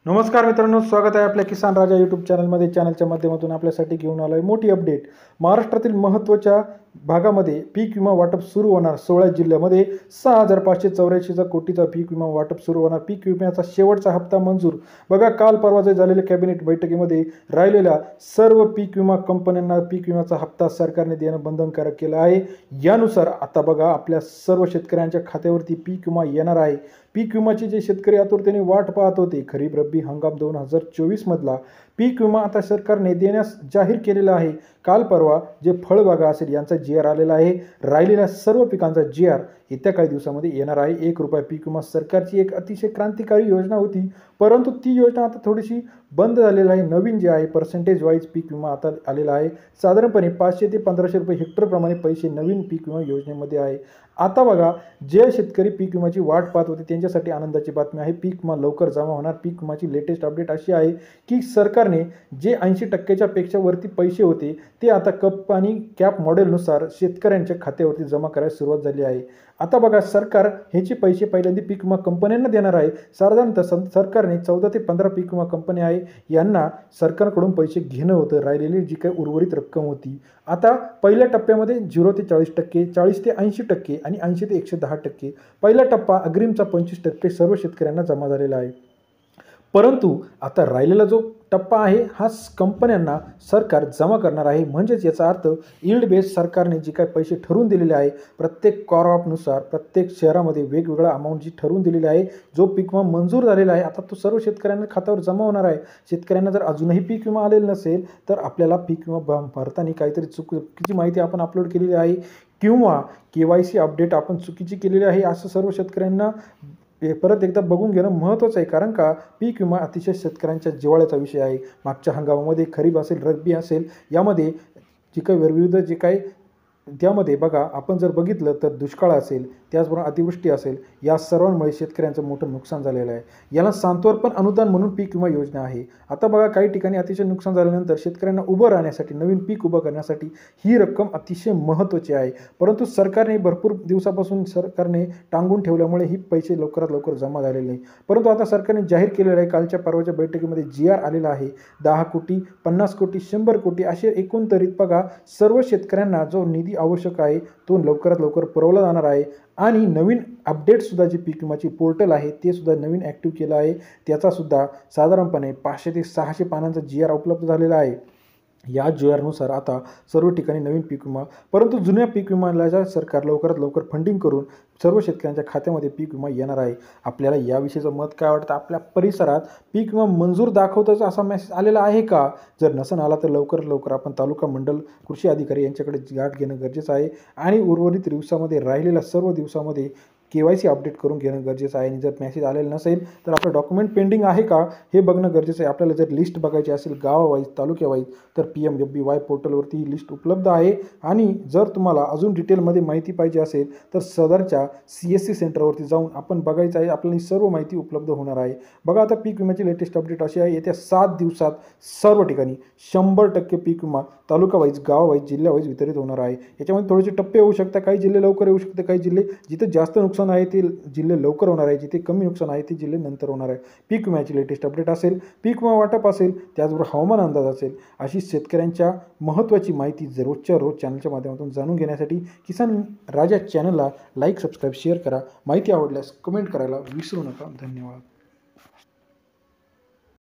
नमस्कार मित्रांनो, स्वागत आहे आपल्या किसान राजा यूट्यूब चॅनलमध्ये। चॅनलच्या माध्यमातून आपल्यासाठी घेऊन आलो आहे मोठी अपडेट। महाराष्ट्रातील महत्त्वाच्या भागामध्ये पीक विमा वाटप सुरू होणार। 16 जिल्ह्यामध्ये 6584 कोटीचा पीक विमा वाटप सुरू होणार। पीक विम्याचा शेवटचा हप्ता मंजूर। बघा, काल परवा झालेल्या कॅबिनेट बैठकीमध्ये राहिलेल्या सर्व पीक विमा कंपन्यांना पीक विम्याचा हप्ता सरकारने देणं बंधनकारक केलं आहे। यानुसार आता बघा, आपल्या सर्व शेतकऱ्यांच्या खात्यावरती पीक विमा येणार आहे। पीक विम्याचे जे शेतकरी आतुरतेने वाट पाहत होते, खरीप रब्बी हंगाम 2024 मधला पीक विमा आता सरकारने देण्यास जाहीर केलेला आहे। काल परवा जे फळबागा असेल यांचा GR आलेला आहे। राहिलेल्या सर्व पिकांचा GR येत्या काही दिवसामध्ये येणार आहे। 1 रुपया पीक विमा सरकारची एक अतिशय क्रांतिकारी योजना होती, परंतु ती योजना आता थोडीशी बंद झालेली आहे। नवीन जे आहे पर्सेंटेज वाईज पीक विमा आता आलेला आहे। साधारणपणे 500 ते 1500 रुपये हेक्टरप्रमाणे पैसे नवीन पीक विमा योजनेमध्ये आहे। आता बघा, जे शेतकरी पीक विम्याची वाट पाहत होते त्यांच्यासाठी आनंदाची बातमी आहे। पीक विमा लवकर जमा होणार। पीक विमाची लेटेस्ट अपडेट अशी आहे की सरकारने जे 80% पेक्षा वरती पैसे होते ते आता कप आणि कॅप मॉडेलनुसार शेतकऱ्यांच्या खात्यावरती जमा करायला सुरुवात झाली आहे। आता बघा, सरकार ह्याचे पैसे पहिल्यांदा पीक विमा कंपन्यांना देणार आहे। साधारणतः सरकारने 14 ते 15 पीक विमा कंपन्या आहे यांना सरकारकडून पैसे घेणं होतं। राहिलेली जी काही उर्वरित रक्कम होती आता पहिल्या टप्प्यामध्ये 0 ते 40%, 40 ते 80% आणि 80 ते 110%। पहिला टप्पा अग्रिमचा 25% सर्व शेतकऱ्यांना जमा झालेला आहे। परंतु आता राहिलेला जो टप्पा आहे हा कंपन्यांना सरकार जमा करणार आहे। म्हणजेच याचा अर्थ यील्ड बेस सरकारने जे काही पैसे ठरवून दिलेले आहे प्रत्येक क्रॉपनुसार प्रत्येक शहरामध्ये वेगवेगळा अमाऊंट जी ठरवून दिलेली आहे, जो पीक विमा मंजूर झालेला आहे आता तो सर्व शेतकऱ्यांना खात्यावर जमा होणार आहे। शेतकऱ्यांना जर अजूनही पीक विमा आलेला नसेल तर आपल्याला पीक विमा भरताना काहीतरी चुकीची माहिती आपण अपलोड केलेली आहे किंवा KYC अपडेट आपण चुकीची केलेली आहे असं सर्व शेतकऱ्यांना परत एकदा बघून घेणं महत्त्वाचं आहे। कारण का पीक विमा अतिशय शेतकऱ्यांच्या जिव्हाळ्याचा विषय आहे। मागच्या हंगामामध्ये खरीप असेल रब्बी असेल यामध्ये जे काही विविध जे काही त्यामध्ये बघा, आपण जर बघितलं तर दुष्काळ असेल, त्याचबरोबर अतिवृष्टी असेल, या सर्वांमुळे शेतकऱ्यांचं मोठं नुकसान झालेलं आहे। याला सांत्वनपर अनुदान म्हणून पीक विमा योजना आहे। आता बघा, काही ठिकाणी अतिशय नुकसान झाल्यानंतर शेतकऱ्यांना उभं राहण्यासाठी नवीन पीक उभं करण्यासाठी ही रक्कम अतिशय महत्त्वाची आहे। परंतु सरकारने भरपूर दिवसापासून सरकारने टांगून ठेवल्यामुळे ही पैसे लवकरात लवकर जमा झालेले नाही। परंतु आता सरकारने जाहीर केलेलं आहे, कालच्या परवाच्या बैठकीमध्ये GR आलेला आहे। 10 कोटी, 50 कोटी, 100 कोटी असे एकूणतरीत बघा सर्व शेतकऱ्यांना जो निधी आवश्यक आहे तो लवकरात लवकर पुरवला जाणार आहे। आणि नवीन अपडेटसुद्धा जी पीक विमाची पोर्टल आहे ते सुद्धा नवीन ॲक्टिव्ह केलं आहे। त्याचासुद्धा साधारणपणे 500 ते 600 पानांचा GR उपलब्ध झालेला आहे। या GRनुसार आता सर्व ठिकाणी नवीन पीक विमा, परंतु जुन्या पीक विम्याला सरकार लवकरात लवकर फंडिंग करून सर्व शेतकऱ्यांच्या खात्यामध्ये पीक विमा येणार आहे। आपल्याला याविषयीचं मत काय वाटतं? आपल्या परिसरात पीक विमा मंजूर दाखवताच असा मेसेज आलेला आहे का? जर नसेल आला तर लवकरात लवकर आपण तालुका मंडल कृषी अधिकारी यांच्याकडे गाठ घेणं गरजेचं आहे आणि उर्वरित दिवसामध्ये राहिलेल्या सर्व दिवसामध्ये KYC अपडेट करून घेणं गरजेचं आहे। आणि जर मेसेज आलेला नसेल तर आपलं डॉक्युमेंट पेंडिंग आहे का हे बघणं गरजेचं आहे। आपल्याला जर लिस्ट बघायची असेल गावावाईज तालुक्यावाईज तर PMFBY पोर्टलवरती ही लिस्ट उपलब्ध आहे। आणि जर तुम्हाला अजून डिटेलमध्ये माहिती पाहिजे असेल तर सदरच्या CSC सेंटरवरती जाऊन आपण बघायचं आहे, आपल्याला सर्व माहिती उपलब्ध होणार आहे। बघा, आता पीक विम्याची लेटेस्ट अपडेट अशी आहे, येत्या 7 दिवसात सर्व ठिकाणी 100% पीक विमा तालुकावाईज, गावावाईज, जिल्ह्यावाईज वितरित होणार आहे। याच्यामध्ये थोडेसे टप्पे होऊ शकतात, काही जिल्हे लवकर येऊ शकते, काही जिल्हे जिथे जास्त नुकसान आहे ते जिल्हे लवकर होणार आहे, जिथे कमी नुकसान आहे ते जिल्हे नंतर होणार आहे। पीक विम्याची लेटेस्ट अपडेट असेल, पीक विमा वाटप असेल, त्याचबरोबर हवामान अंदाज असेल, अशी शेतकऱ्यांच्या महत्त्वाची माहिती रोजच्या रोज चॅनलच्या माध्यमातून जाणून घेण्यासाठी किसान राजा चॅनलला लाईक, सबस्क्राईब, शेअर करा। माहिती आवडल्यास कमेंट करायला विसरू नका। धन्यवाद।